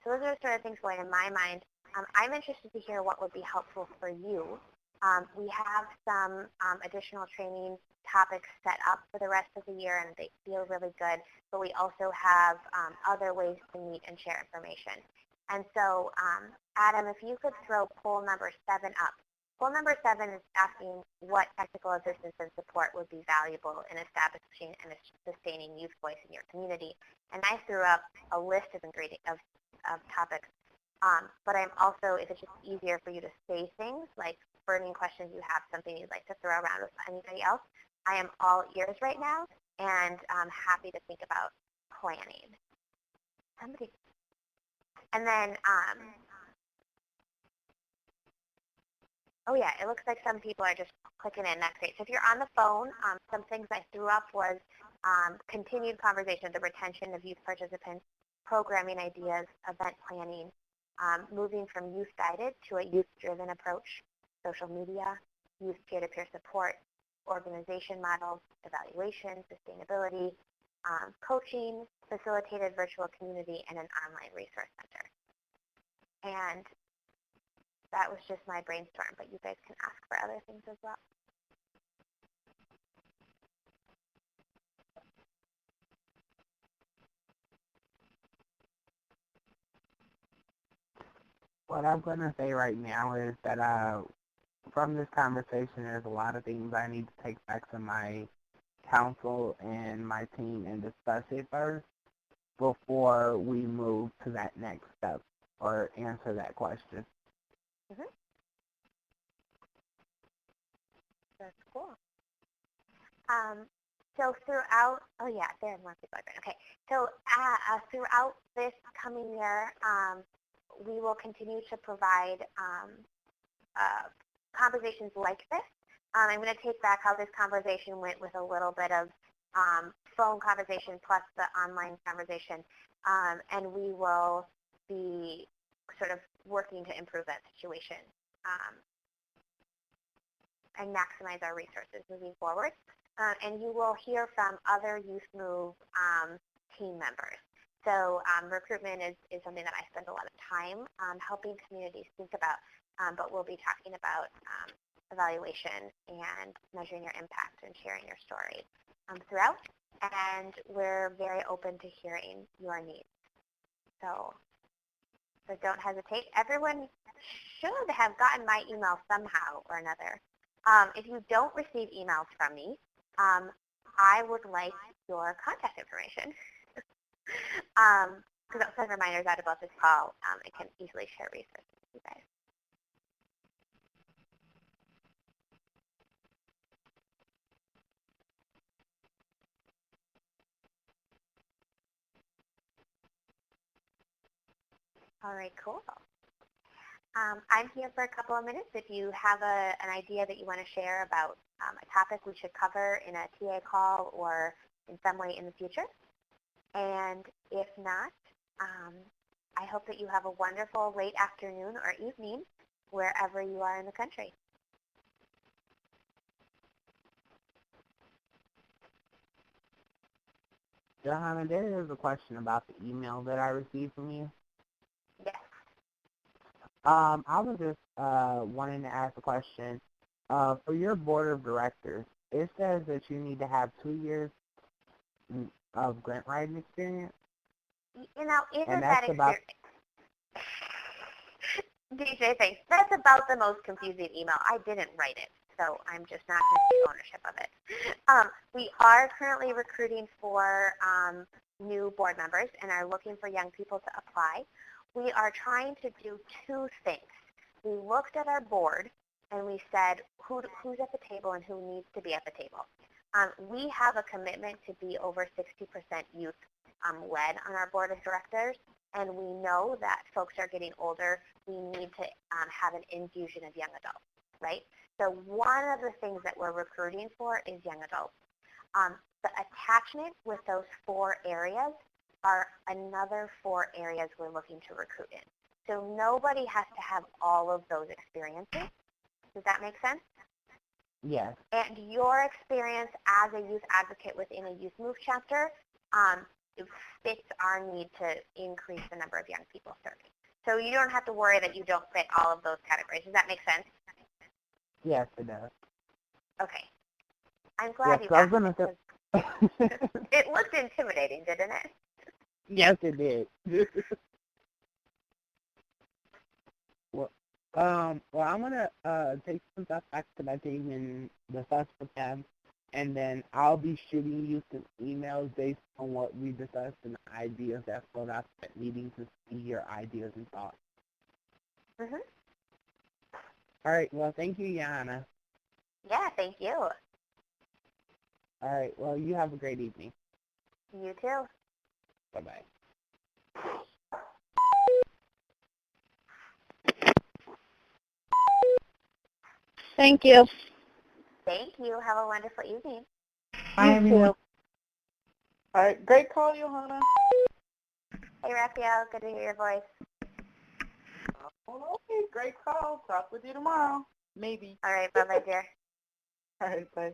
So those are sort of things going in my mind. I'm interested to hear what would be helpful for you. We have some additional training topics set up for the rest of the year, and they feel really good. But we also have other ways to meet and share information. And so, Adam, if you could throw poll number 7 up, Goal number 7 is asking what technical assistance and support would be valuable in establishing and sustaining youth voice in your community. And I threw up a list of of topics. But I'm also, if it's just easier for you to say things, like burning questions you have, something you'd like to throw around with anybody else, I am all ears right now, and I'm happy to think about planning. And then, oh yeah, it looks like some people are just clicking in. That's great. So if you're on the phone, some things I threw up was continued conversation, the retention of youth participants, programming ideas, event planning, moving from youth-guided to a youth-driven approach, social media, youth peer-to-peer support, organization models, evaluation, sustainability, coaching, facilitated virtual community, and an online resource center. And that was just my brainstorm, but you guys can ask for other things as well. What I'm going to say right now is that from this conversation, there's a lot of things I need to take back to my council and my team and discuss it first before we move to that next step or answer that question. Mm-hmm. That's cool. So throughout, oh yeah, there are more people. Okay, so throughout this coming year, we will continue to provide conversations like this. I'm going to take back how this conversation went with a little bit of phone conversation plus the online conversation, and we will be sort of working to improve that situation and maximize our resources moving forward. And you will hear from other Youth Move team members. So recruitment is something that I spend a lot of time helping communities think about, but we'll be talking about evaluation and measuring your impact and sharing your story throughout. And we're very open to hearing your needs. So don't hesitate. Everyone should have gotten my email somehow or another. If you don't receive emails from me, I would like your contact information. Because I'll send reminders out about this call. I can easily share resources with you guys. All right, cool. I'm here for a couple of minutes. If you have an idea that you want to share about a topic we should cover in a TA call or in some way in the future. And if not, I hope that you have a wonderful late afternoon or evening wherever you are in the country. Johanna, there is a question about the email that I received from you. Yes. I was just wanting to ask a question. For your board of directors, it says that you need to have 2 years of grant writing experience. You know, isn't And that that's about DJ, thanks. That's about the most confusing email. I didn't write it, so I'm just not going to take ownership of it. We are currently recruiting for new board members and are looking for young people to apply. We are trying to do 2 things. We looked at our board and we said who's at the table and who needs to be at the table. We have a commitment to be over 60% youth led on our board of directors, and we know that folks are getting older. We need to have an infusion of young adults, right? So one of the things that we're recruiting for is young adults. The attachment with those 4 areas are another 4 areas we're looking to recruit in. So nobody has to have all of those experiences. Does that make sense? Yes. And your experience as a youth advocate within a Youth Move chapter it fits our need to increase the number of young people serving. So you don't have to worry that you don't fit all of those categories. Does that make sense? Yes, it does. Okay. I'm glad you asked it. It looked intimidating, didn't it? Yes, it did. Well, I'm gonna take some stuff back to my team and discuss with them, and then I'll be shooting you some emails based on what we discussed and the ideas that's what I spent meeting to see your ideas and thoughts. Mhm. All right. Well, thank you, Yana. Yeah, thank you. All right. Well, you have a great evening. You too. Bye-bye. Thank you. Thank you. Have a wonderful evening. Bye, You everyone. too. All right, great call, Johanna. Hey, Raphael. Good to hear your voice. Okay, great call. Talk with you tomorrow. Maybe. All right. Bye-bye, dear. All right, bye.